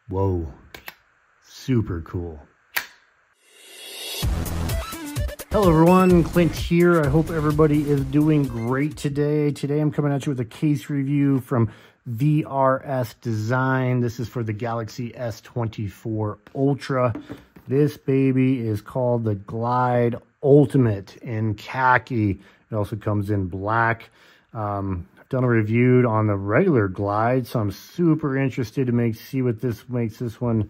Whoa, super cool. Hello everyone, Clint here. I hope everybody is doing great today. Today I'm coming at you with a case review from VRS Design. This is for the Galaxy S24 Ultra. This baby is called the Glide Ultimate in khaki. It also comes in black. I've done a review on the regular Glide, so I'm super interested to see what this makes this one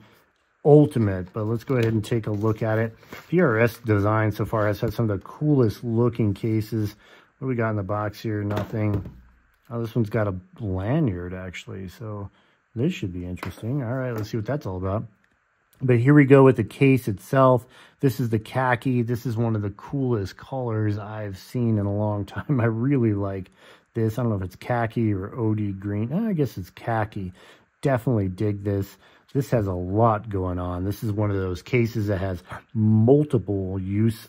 ultimate. But let's go ahead and take a look at it. VRS Design so far has had some of the coolest looking cases. What do we got in the box here? Nothing. Oh, this one's got a lanyard actually, so this should be interesting. All right, let's see what that's all about. But here we go with the case itself. This is the khaki. This is one of the coolest colors I've seen in a long time. I really like this. I don't know if it's khaki or OD green. I guess it's khaki. Definitely dig this. This has a lot going on. This is one of those cases that has multiple use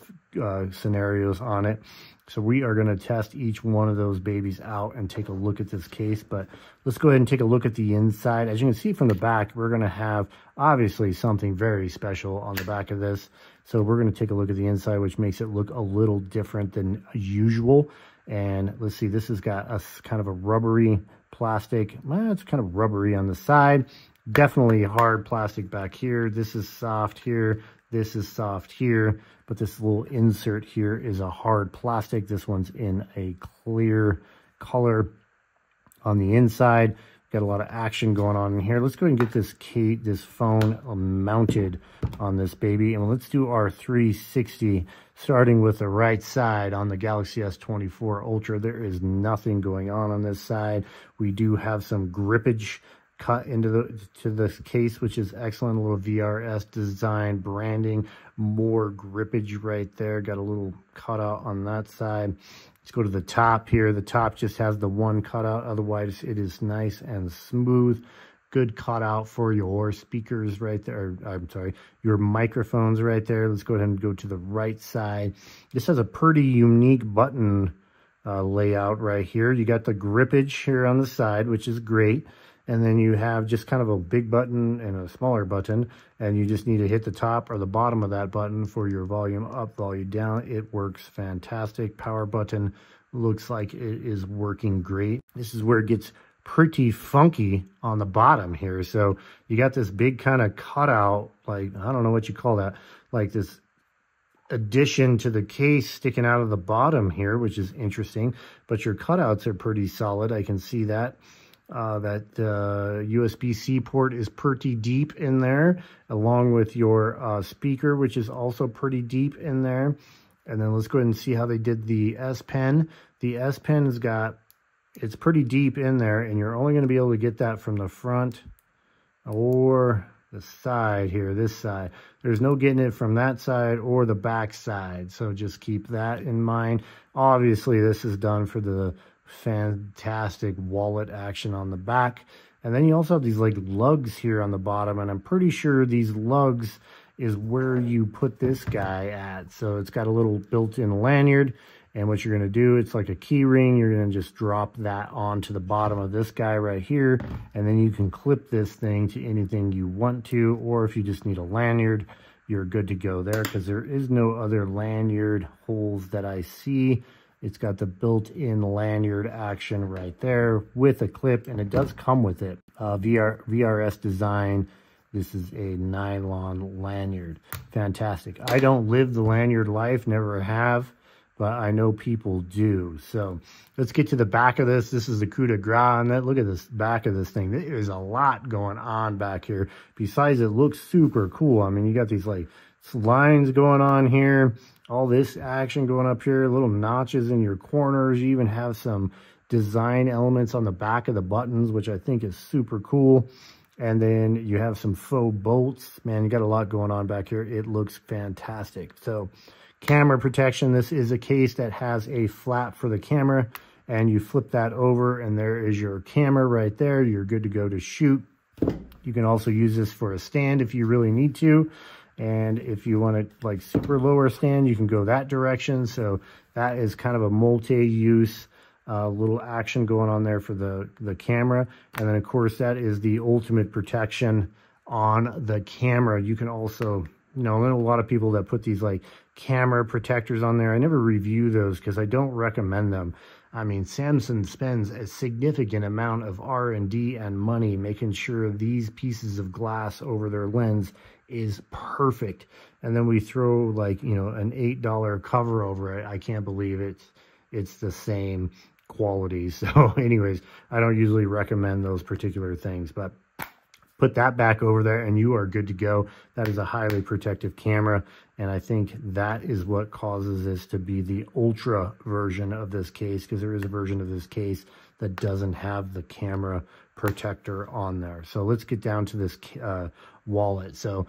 scenarios on it. So we are going to test each one of those babies out and take a look at this case. But let's go ahead and take a look at the inside. As you can see from the back, we're going to have obviously something very special on the back of this. So we're going to take a look at the inside, which makes it look a little different than usual. And let's see, this has got a kind of a rubbery plastic. Well, it's kind of rubbery on the side. Definitely hard plastic back here. This is soft here. This is soft here. But this little insert here is a hard plastic. This one's in a clear color on the inside. Got a lot of action going on in here. Let's go ahead and get this phone mounted on this baby. And let's do our 360, starting with the right side on the Galaxy S24 Ultra. There is nothing going on this side. We do have some grippage cut into this case, which is excellent. A little VRS Design branding, more grippage right there. Got a little cutout on that side. Let's go to the top here. The top just has the one cutout. Otherwise, it is nice and smooth. Good cutout for your speakers right there. I'm sorry, your microphones right there. Let's go ahead and go to the right side. This has a pretty unique button layout right here. You got the grippage here on the side, which is great. And then you have just kind of a big button and a smaller button, and you just need to hit the top or the bottom of that button for your volume up, volume down. It works fantastic. Power button looks like it is working great. This is where it gets pretty funky on the bottom here. So you got this big kind of cutout, like, I don't know what you call that, like this addition to the case sticking out of the bottom here, which is interesting. But your cutouts are pretty solid. I can see that. That USB-C port is pretty deep in there, along with your speaker, which is also pretty deep in there. And then let's go ahead and see how they did the S Pen. The S Pen has got, it's pretty deep in there, and you're only going to be able to get that from the front or the side here, this side. There's no getting it from that side or the back side, so just keep that in mind. Obviously, this is done for the fantastic wallet action on the back. And then you also have these like lugs here on the bottom, and I'm pretty sure these lugs is where you put this guy at. So it's got a little built-in lanyard, and what you're going to do, it's like a key ring. You're going to just drop that onto the bottom of this guy right here, and then you can clip this thing to anything you want to, or if you just need a lanyard, you're good to go there, because there is no other lanyard holes that I see. It's got the built-in lanyard action right there with a clip, and it does come with it. VRS Design. This is a nylon lanyard. Fantastic. I don't live the lanyard life, never have, but I know people do. So let's get to the back of this. This is the coup de grace on that. Look at this back of this thing. There's a lot going on back here. Besides, it looks super cool. I mean, you got these like lines going on here. All this action going up here, little notches in your corners. You even have some design elements on the back of the buttons, which I think is super cool. And then you have some faux bolts. Man, you got a lot going on back here. It looks fantastic. So camera protection. This is a case that has a flap for the camera, and you flip that over, and there is your camera right there. You're good to go to shoot. You can also use this for a stand if you really need to. And if you want to like super lower stand, you can go that direction. So that is kind of a multi-use little action going on there for the camera. And then of course that is the ultimate protection on the camera. You can also, you know, I know a lot of people that put these like camera protectors on there. I never review those because I don't recommend them. I mean, Samsung spends a significant amount of R&D and money making sure these pieces of glass over their lens is perfect. And then we throw like, you know, an $8 cover over it. I can't believe it's the same quality. So anyways, I don't usually recommend those particular things, but put that back over there and you are good to go. That is a highly protective camera. And I think that is what causes this to be the ultra version of this case, because there is a version of this case that doesn't have the camera protector on there. So let's get down to this wallet. So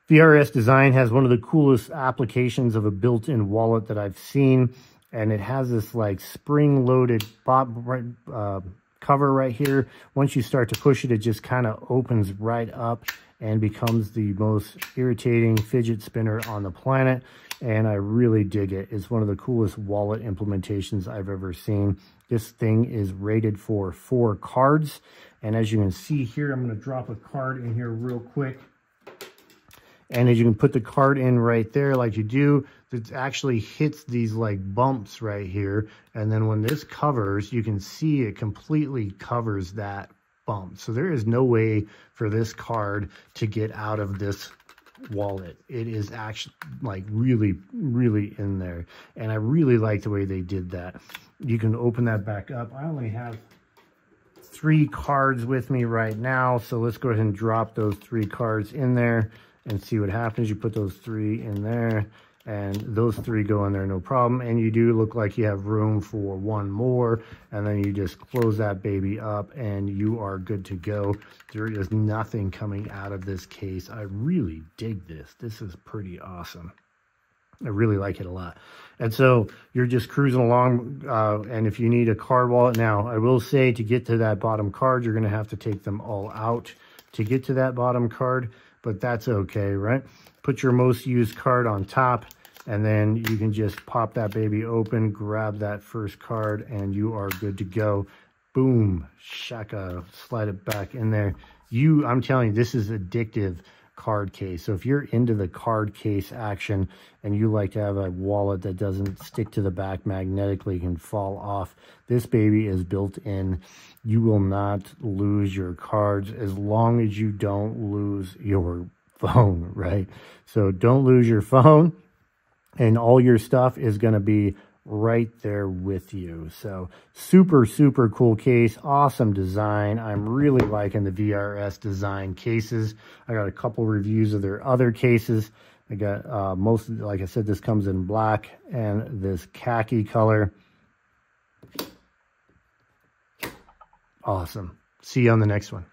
VRS Design has one of the coolest applications of a built-in wallet that I've seen. And it has this like spring-loaded cover right here. Once you start to push it, it just kind of opens right up and becomes the most irritating fidget spinner on the planet. And I really dig it. It's one of the coolest wallet implementations I've ever seen. This thing is rated for 4 cards. And as you can see here, I'm going to drop a card in here real quick. And as you can put the card in right there like you do, it actually hits these like bumps right here. And then when this covers, you can see it completely covers that bump. So there is no way for this card to get out of this wallet. It is actually like really, really in there. And I really like the way they did that. You can open that back up. I only have 3 cards with me right now. So let's go ahead and drop those 3 cards in there and see what happens. You put those 3 in there, and those 3 go in there, no problem. And you do look like you have room for 1 more, and then you just close that baby up, and you are good to go. There is nothing coming out of this case. I really dig this. This is pretty awesome. I really like it a lot. And so you're just cruising along, and if you need a card wallet, now I will say to get to that bottom card, you're going to have to take them all out to get to that bottom card. But that's okay, right? Put your most used card on top, and then you can just pop that baby open, grab that first card, and you are good to go. Boom, shaka, slide it back in there. I'm telling you, this is addictive card case. So if you're into the card case action and you like to have a wallet that doesn't stick to the back magnetically, can fall off, this baby is built in. You will not lose your cards as long as you don't lose your phone, right? So don't lose your phone, and all your stuff is going to be right there with you. So super, super cool case. Awesome design. I'm really liking the VRS Design cases. I got a couple reviews of their other cases. I got most, like I said, this comes in black and this khaki color. Awesome. See you on the next one.